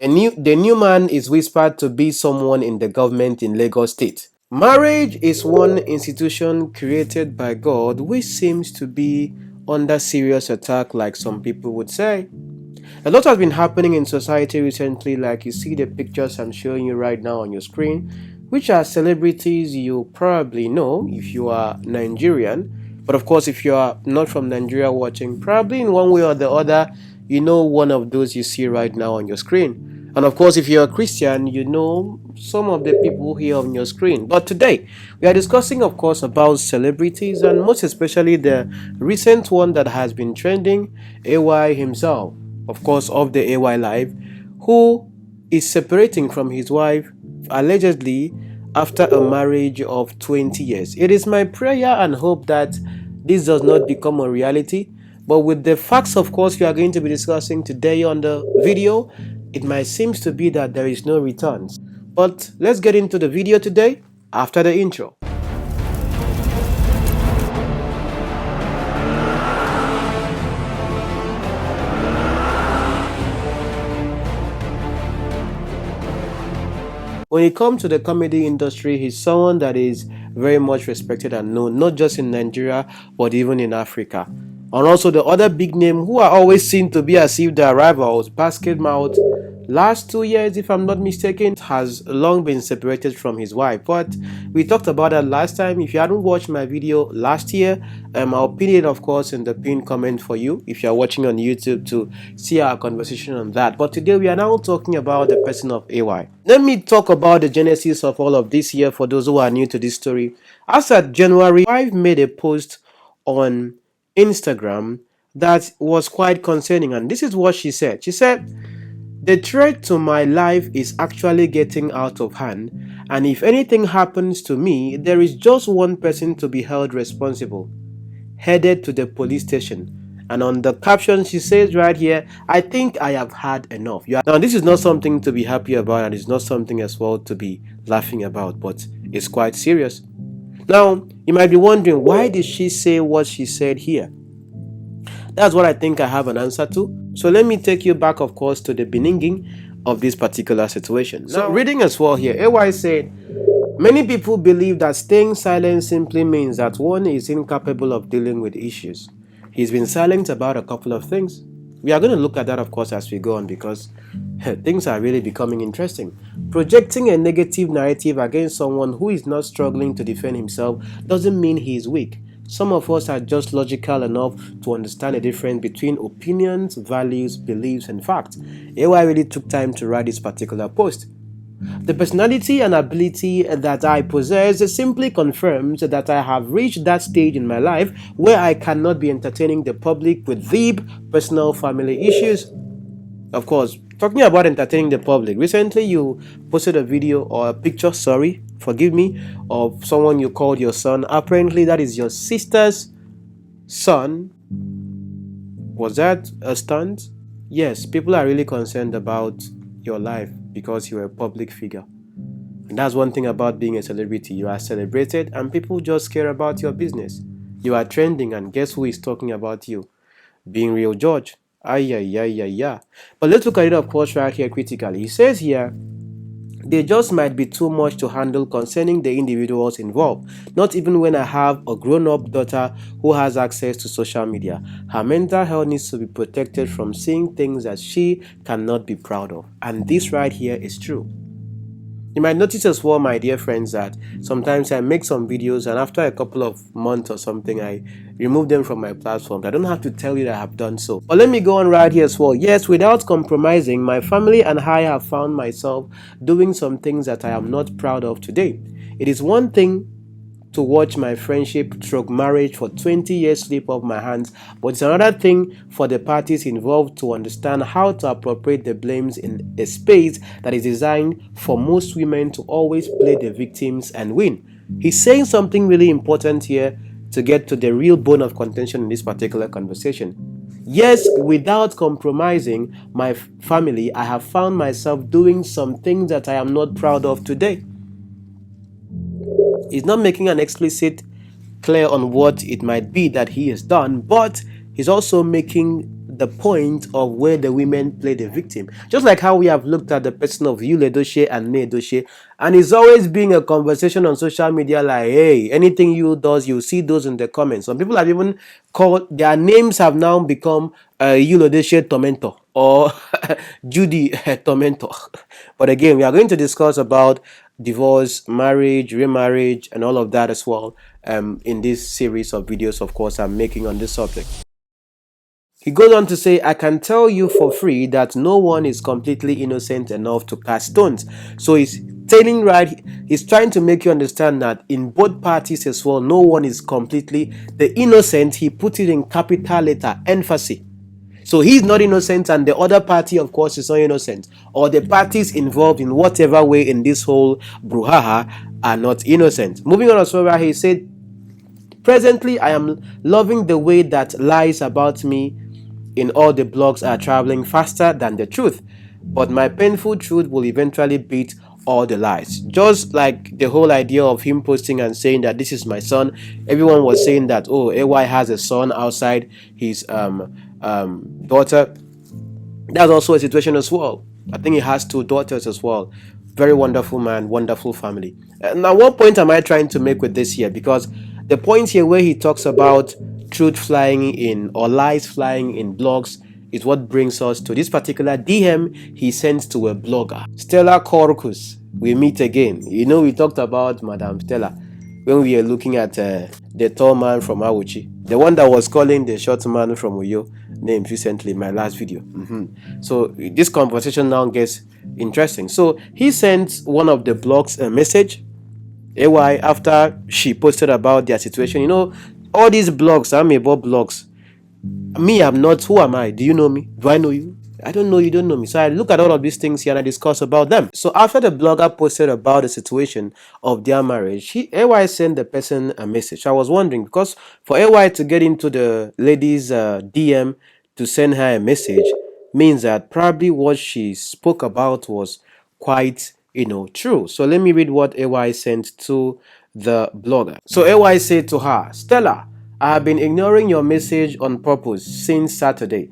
The new man is whispered to be someone in the government in Lagos State. Marriage is one institution created by God which seems to be under serious attack, like some people would say. A lot has been happening in society recently, like you see the pictures I'm showing you right now on your screen, which are celebrities you probably know if you are Nigerian. But of course, if you are not from Nigeria watching, probably in one way or the other, you know one of those you see right now on your screen. And of course, if you're a Christian, you know some of the people here on your screen. But today, we are discussing, of course, about celebrities and most especially the recent one that has been trending, AY himself, of course, of the AY Life, who is separating from his wife allegedly after a marriage of 20 years. It is my prayer and hope that this does not become a reality. But with the facts, of course, we are going to be discussing today on the video, it might seem to be that there is no returns. But let's get into the video today after the intro. When it comes to the comedy industry, he's someone that is very much respected and known, not just in Nigeria, but even in Africa. And also the other big name who are always seen to be as if their rivals, Basket Mouth, last 2 years, if I'm not mistaken, has long been separated from his wife. But we talked about that last time. If you hadn't watched my video last year, I'll pin it, of course, in the pinned comment for you if you're watching on YouTube to see our conversation on that. But today we are now talking about the person of AY. Let me talk about the genesis of all of this here for those who are new to this story. As at January, I've made a post on Instagram that was quite concerning, and this is what she said. She said, "The threat to my life is actually getting out of hand, and if anything happens to me, there is just one person to be held responsible. Headed to the police station." And on the caption, she says right here, "I think I have had enough." Now, this is not something to be happy about, and it's not something as well to be laughing about, but it's quite serious. Now, you might be wondering, why did she say what she said here? That's what I think I have an answer to. So let me take you back, of course, to the beginning of this particular situation. Now, reading as well here, AY said, "Many people believe that staying silent simply means that one is incapable of dealing with issues. He's been silent about a couple of things." We are going to look at that, of course, as we go on, because things are really becoming interesting. Projecting a negative narrative against someone who is not struggling to defend himself doesn't mean he is weak. Some of us are just logical enough to understand the difference between opinions, values, beliefs, and facts. AY really took time to write this particular post. "The personality and ability that I possess simply confirms that I have reached that stage in my life where I cannot be entertaining the public with deep personal family issues." Of course, talking about entertaining the public, recently you posted a video or a picture, forgive me, of someone you called your son. Apparently that is your sister's son. Was that a stunt? Yes, people are really concerned about your life because you're a public figure. And that's one thing about being a celebrity. You are celebrated and people just care about your business. You are trending, and guess who is talking about you? Being Real George. Ay, ay, ay, ay, ay. But let's look at it, of course, right here critically. He says here, "There just might be too much to handle concerning the individuals involved, not even when I have a grown-up daughter who has access to social media. Her mental health needs to be protected from seeing things that she cannot be proud of." And this right here is true. You might notice as well, my dear friends, that sometimes I make some videos and after a couple of months or something, I remove them from my platform. I don't have to tell you that I have done so. But let me go on right here as well. Yes, without compromising, my family and I have found myself doing some things that I am not proud of today. It is one thing to watch my friendship stroke marriage for 20 years slip off my hands, but it's another thing for the parties involved to understand how to appropriate the blames in a space that is designed for most women to always play the victims and win. He's saying something really important here to get to the real bone of contention in this particular conversation. Yes, without compromising my family, I have found myself doing some things that I am not proud of today. He's not making an explicit clear on what it might be that he has done, but he's also making the point of where the women play the victim. Just like how we have looked at the person of Yul Edochie and May Edochie, and it's always being a conversation on social media like, hey, anything you does, you see those in the comments. Some people have even called, their names have now become Yul Edochie Tormentor or Judy Tormentor. But again, we are going to discuss about divorce, marriage, remarriage, and all of that as well in this series of videos, of course, I'm making on this subject. He goes on to say, I can tell you for free that no one is completely innocent enough to cast stones. So he's telling right, he's trying to make you understand that in both parties as well, no one is completely the innocent. He put it in capital letter, emphasis. So he's not innocent, and the other party, of course, is not innocent. Or the parties involved in whatever way in this whole brouhaha are not innocent. Moving on as well, he said, presently, I am loving the way that lies about me in all the blogs are traveling faster than the truth. But my painful truth will eventually beat all the lies. Just like the whole idea of him posting and saying that this is my son. Everyone was saying that, oh, AY has a son outside his daughter. That's also a situation as well. I think he has two daughters as well. Very wonderful man, wonderful family. Now, what point am I trying to make with this here? Because the point here where he talks about truth flying in or lies flying in blogs is what brings us to this particular DM he sends to a blogger. Stella Corcus, we meet again. You know, we talked about Madame Stella when we were looking at the tall man from Awuchi, the one that was calling the short man from Uyo named recently, my last video. So this conversation now gets interesting. So he sent one of the blogs a message, AY, after she posted about their situation. You know, all these blogs, I'm about blogs. Me, I'm not. Who am I? Do you know me? Do I know you? I don't know you, don't know me. So I look at all of these things here and I discuss about them. So after the blogger posted about the situation of their marriage, AY sent the person a message. I was wondering, because for AY to get into the lady's DM to send her a message means that probably what she spoke about was quite, true. So let me read what AY sent to the blogger. So AY said to her, Stella, I have been ignoring your message on purpose since Saturday.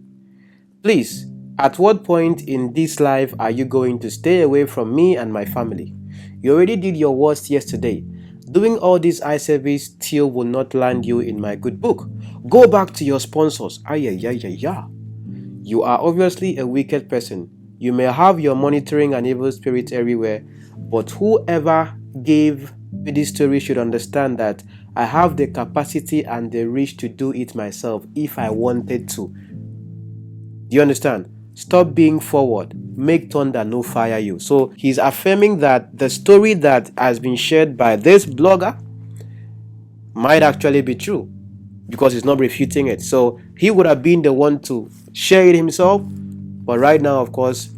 Please, at what point in this life are you going to stay away from me and my family? You already did your worst yesterday. Doing all this eye service still will not land you in my good book. Go back to your sponsors. You are obviously a wicked person. You may have your monitoring and evil spirit everywhere, but whoever gave me this story should understand that I have the capacity and the reach to do it myself if I wanted to. Do you understand? Stop being forward. Make thunder no fire you. So he's affirming that the story that has been shared by this blogger might actually be true because he's not refuting it. So he would have been the one to share it himself. But right now, of course,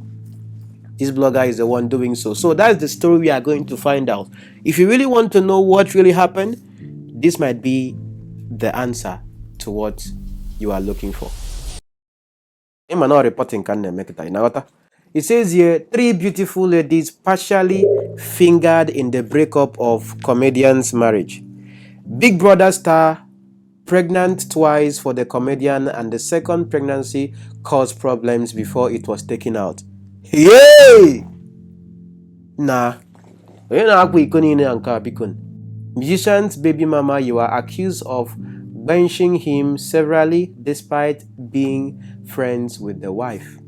this blogger is the one doing so. So that's the story we are going to find out. If you really want to know what really happened, this might be the answer to what you are looking for. It says here, 3 beautiful ladies partially fingered in the breakup of comedian's marriage. Big Brother star pregnant twice for the comedian, and the second pregnancy caused problems before it was taken out. Yay! Nah. Musician's baby mama, you are accused of benching him severally despite being friends with the wife.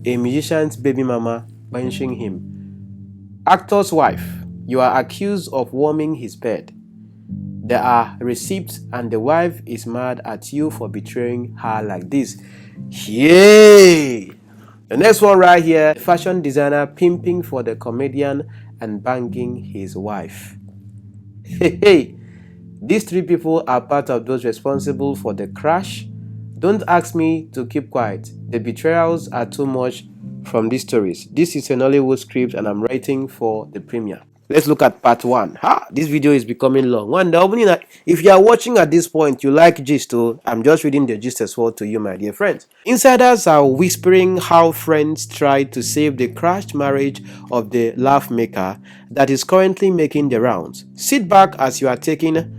A musician's baby mama benching him. Actor's wife, you are accused of warming his bed. There are receipts and the wife is mad at you for betraying her like this. Yay! The next one right here, fashion designer pimping for the comedian and banging his wife. Hey, these 3 people are part of those responsible for the crash. Don't ask me to keep quiet. The betrayals are too much from these stories. This is an Hollywood script and I'm writing for the premiere. Let's look at part 1. This video is becoming long. If you are watching at this point, you like gist, I'm just reading the gist as well to you, my dear friends. Insiders are whispering how friends tried to save the crashed marriage of the laugh maker that is currently making the rounds. Sit back as you are taking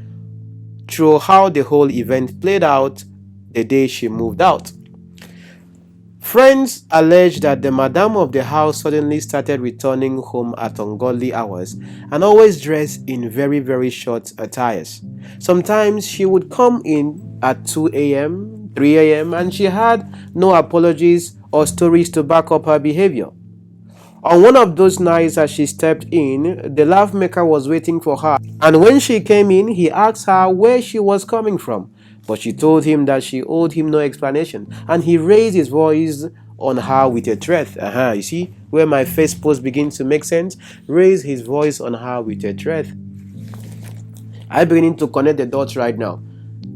through how the whole event played out the day she moved out. Friends allege that the madam of the house suddenly started returning home at ungodly hours and always dressed in very short attires. Sometimes she would come in at 2 a.m., 3 a.m., and she had no apologies or stories to back up her behavior. On one of those nights as she stepped in, the laugh maker was waiting for her, and when she came in, he asked her where she was coming from. But she told him that she owed him no explanation, and he raised his voice on her with a threat. You see where my first post begins to make sense? Raise his voice on her with a threat. I'm beginning to connect the dots right now.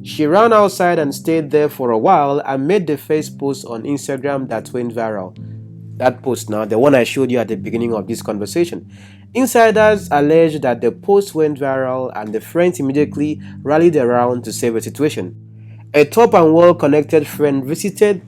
She ran outside and stayed there for a while and made the first post on Instagram that went viral. That post now, the one I showed you at the beginning of this conversation. Insiders allege that the post went viral and the friends immediately rallied around to save the situation. A top and well-connected friend visited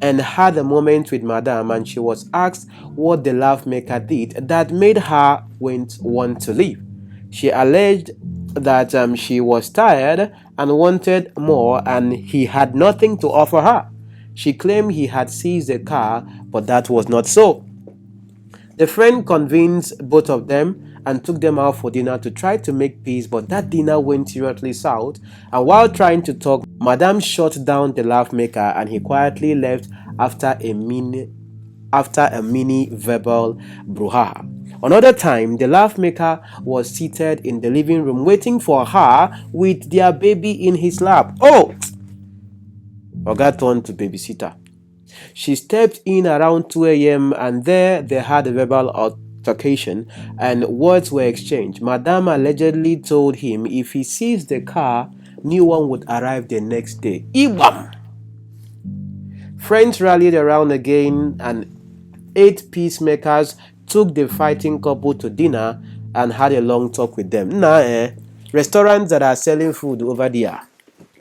and had a moment with Madame, and she was asked what the laugh maker did that made her want to leave. She alleged that she was tired and wanted more, and he had nothing to offer her. She claimed he had seized the car, but that was not so. The friend convinced both of them and took them out for dinner to try to make peace, but that dinner went seriously south. And while trying to talk, Madame shut down the laugh maker and he quietly left after a mini verbal brouhaha. Another time, the laugh maker was seated in the living room waiting for her with their baby in his lap. Oh! Oga turned to babysitter. She stepped in around 2 a.m. and there they had a verbal altercation and words were exchanged. Madame allegedly told him if he seized the car, new one would arrive the next day. Ibam! Friends rallied around again and 8 peacemakers took the fighting couple to dinner and had a long talk with them. Restaurants that are selling food over there.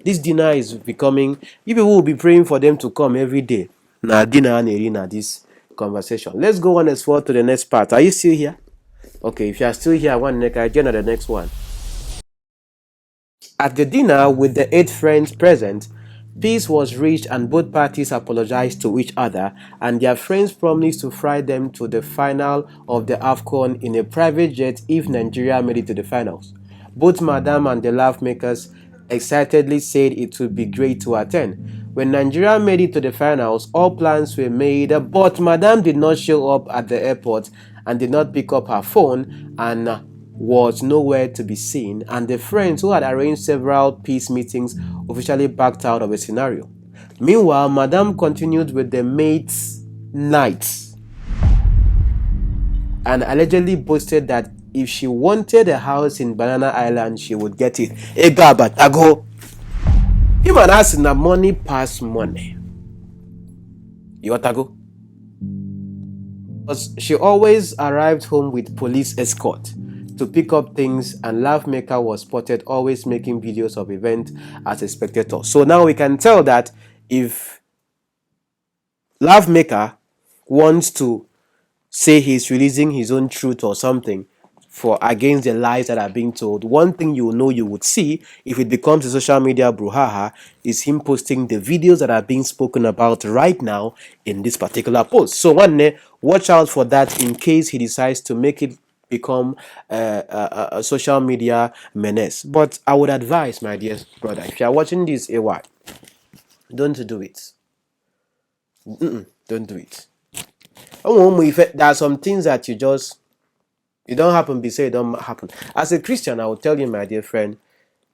This dinner is becoming, people will be praying for them to come every day. Now dinner and arena this conversation. Let's go on as well to the next part. Are you still here? Okay, if you are still here, one neck, I join the next one. At the dinner with the 8 friends present, peace was reached and both parties apologized to each other, and their friends promised to fly them to the final of the AFCON in a private jet if Nigeria made it to the finals. Both Madame and the laugh makers excitedly said it would be great to attend. When Nigeria made it to the finals, all plans were made, but Madame did not show up at the airport and did not pick up her phone and was nowhere to be seen, and the friends who had arranged several peace meetings officially backed out of the scenario. Meanwhile, Madame continued with the mates' nights and allegedly boasted that if she wanted a house in Banana Island, she would get it. Ega batago. Him and us na money pass money. You want to go? Because she always arrived home with police escort to pick up things, and laugh maker was spotted always making videos of event as a spectator. So now we can tell that if laugh maker wants to say he's releasing his own truth or something for against the lies that are being told, one thing you know you would see if it becomes a social media brouhaha is him posting the videos that are being spoken about right now in this particular post. So one day, watch out for that in case he decides to make it become a social media menace. But I would advise, my dear brother, if you are watching this AY, don't do it. Don't do it. There are some things that you don't happen, be say it don't happen. As a Christian, I will tell you, my dear friend,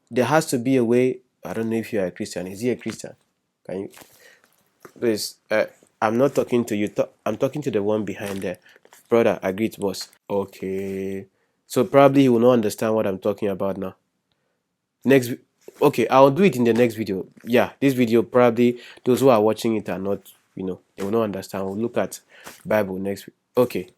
there has to be a way. I don't know if you are a Christian. Is he a Christian? Can you please? I'm not talking to you. I'm talking to the one behind there. Brother, agreed, boss. Okay. So probably he will not understand what I'm talking about now. Okay, I'll do it in the next video. Yeah, this video probably those who are watching it are not, they will not understand. We'll look at Bible next week. Okay.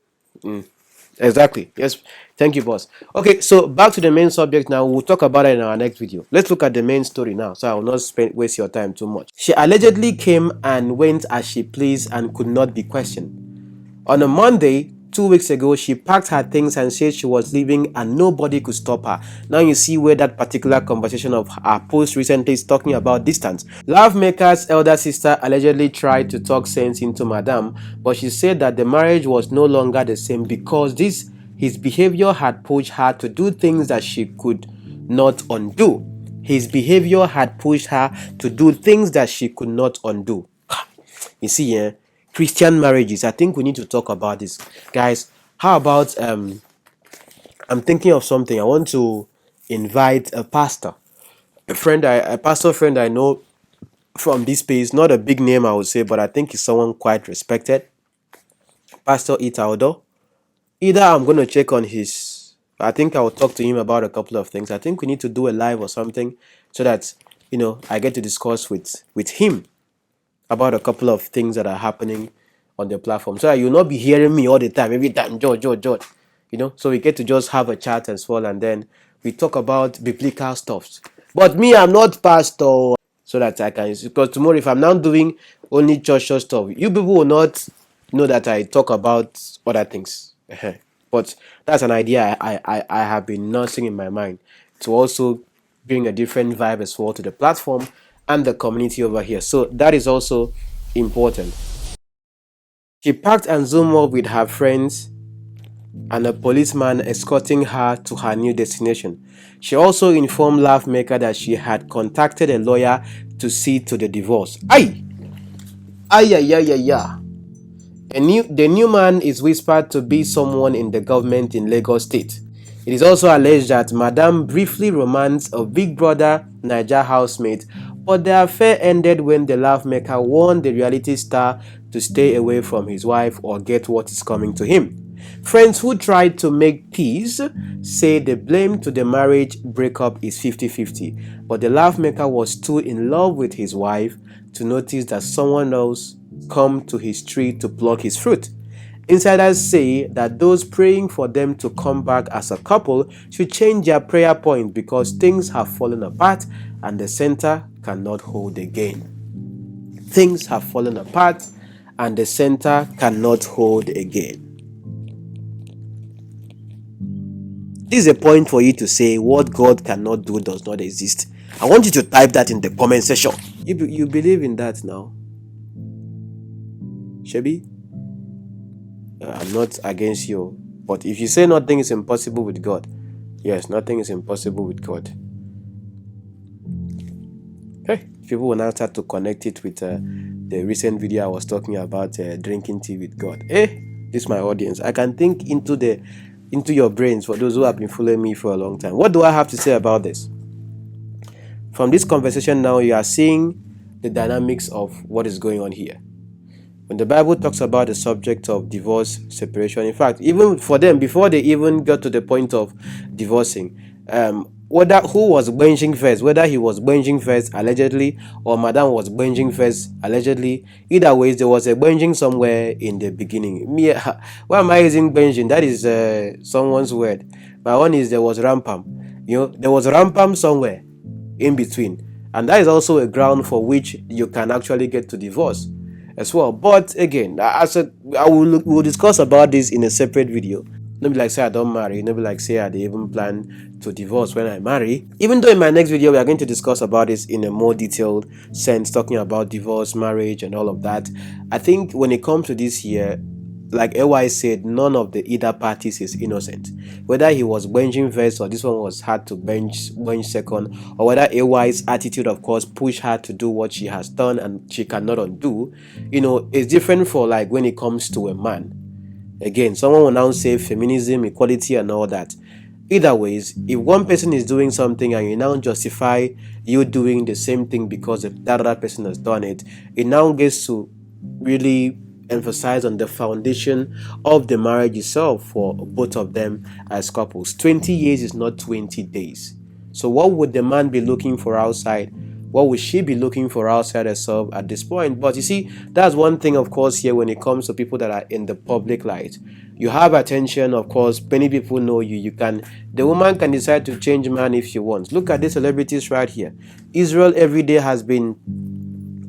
Exactly. Yes. Thank you, boss. Okay, so back to the main subject now. We'll talk about it in our next video. Let's look at the main story now, so I will not waste your time too much. She allegedly came and went as she pleased and could not be questioned. On a Monday, 2 weeks ago, she packed her things and said she was leaving and nobody could stop her. Now you see where that particular conversation of her post recently is talking about distance. Lovemaker's elder sister allegedly tried to talk sense into Madame, but she said that the marriage was no longer the same because his behavior had pushed her to do things that she could not undo. His behavior had pushed her to do things that she could not undo. You see, Christian marriages. I think we need to talk about this, guys. How about I'm thinking of something. I want to invite a pastor, a pastor friend I know from this space. Not a big name, I would say, but I think he's someone quite respected. Pastor Itaudo. Either I'm going to check on his. I think I will talk to him about a couple of things. I think we need to do a live or something so that I get to discuss with him about a couple of things that are happening on the platform. So that you'll not be hearing me all the time, every time, George. So we get to just have a chat as well, and then we talk about biblical stuff. But me, I'm not pastor, so that I can, because tomorrow if I'm now doing only church stuff, you people will not know that I talk about other things. But that's an idea I have been nursing in my mind to also bring a different vibe as well to the platform and the community over here. So that is also important. She packed and zoomed off with her friends and a policeman escorting her to her new destination. She also informed Lovemaker that she had contacted a lawyer to see to the divorce. Aye! Aye, aye, aye, aye, aye. The new man is whispered to be someone in the government in Lagos State. It is also alleged that Madame briefly romanced a Big Brother Naija housemate, but the affair ended when the Lovemaker warned the reality star to stay away from his wife or get what is coming to him. Friends who tried to make peace say the blame to the marriage breakup is 50-50, but the Lovemaker was too in love with his wife to notice that someone else come to his tree to pluck his fruit. Insiders say that those praying for them to come back as a couple should change their prayer point because things have fallen apart and the center cannot hold again. Things have fallen apart and the center cannot hold again. This is a point for you to say what God cannot do does not exist. I want you to type that in the comment section. You believe in that now? Shebi? I'm not against you, but if you say nothing is impossible with God, yes, nothing is impossible with God. Hey, people will now start to connect it with the recent video I was talking about drinking tea with God. Hey, this is my audience. I can think into your brains for those who have been following me for a long time. What do I have to say about this? From this conversation now, you are seeing the dynamics of what is going on here. When the Bible talks about the subject of divorce, separation, in fact, even for them, before they even got to the point of divorcing, whether who was benching first, whether he was benching first allegedly or Madame was benching first allegedly, either way, there was a benching somewhere in the beginning. Me, why am I using benching? That is someone's word. My one is there was rampam. There was rampam somewhere in between, and that is also a ground for which you can actually get to divorce as well. But again, we'll discuss about this in a separate video. No be like say I don't marry, no be like say I even plan to divorce when I marry. Even though in my next video we are going to discuss about this in a more detailed sense, talking about divorce, marriage and all of that. I think when it comes to this here, like AY said, none of the either parties is innocent. Whether he was benching first or this one was hard to bench second, or whether AY's attitude, of course, pushed her to do what she has done and she cannot undo, it's different for like when it comes to a man. Again, someone will now say feminism, equality and all that. Either ways, if one person is doing something and you now justify you doing the same thing because that other person has done it, it now gets to really emphasize on the foundation of the marriage itself for both of them as couples. 20 years is not 20 days. So what would the man be looking for outside? What would she be looking for outside herself at this point? But you see, that's one thing, of course, here when it comes to people that are in the public light. You have attention, of course, many people know you. The woman can decide to change man if she wants. Look at these celebrities right here. Israel every day has been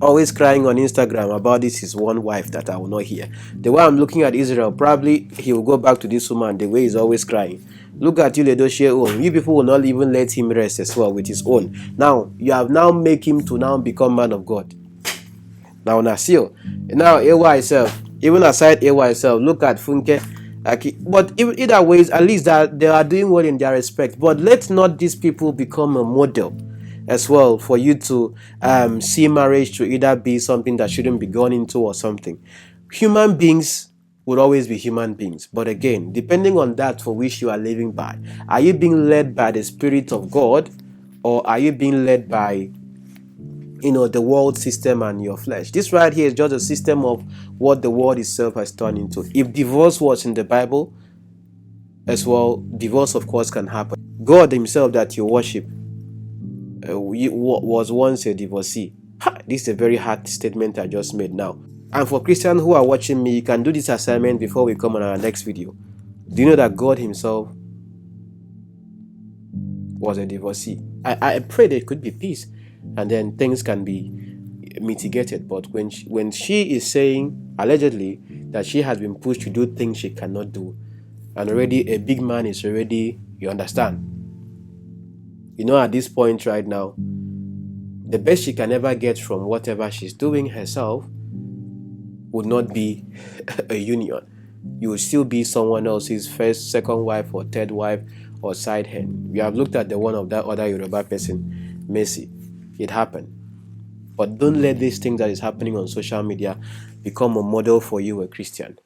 always crying on Instagram about this his one wife that I will not hear. The way I'm looking at Israel, probably he will go back to this woman the way he's always crying. Look at you, Ledoshie own. You people will not even let him rest as well with his own. Now you have now make him to now become man of God. Now Nasio. Now AY self, even aside AY self, look at Funke. But either ways, at least that they are doing well in their respect. But let not these people become a model as well for you to see marriage to either be something that shouldn't be gone into or something. Human beings will always be human beings. But again, depending on that for which you are living by, are you being led by the Spirit of God, or are you being led by the world system and your flesh? This right here is just a system of what the world itself has turned into. If divorce was in the Bible as well, divorce of course can happen. God himself that you worship was once a divorcee. This is a very hard statement I just made now. And for Christians who are watching me, you can do this assignment before we come on our next video. Do you know that God himself was a divorcee? I pray there could be peace and then things can be mitigated. But when she is saying allegedly that she has been pushed to do things she cannot do, and already a big man is already, you understand, at this point right now, the best she can ever get from whatever she's doing herself would not be a union. You will still be someone else's first, second wife or third wife or side hand. We have looked at the one of that other Yoruba person, Messi. It happened. But don't let these things that is happening on social media become a model for you, a Christian.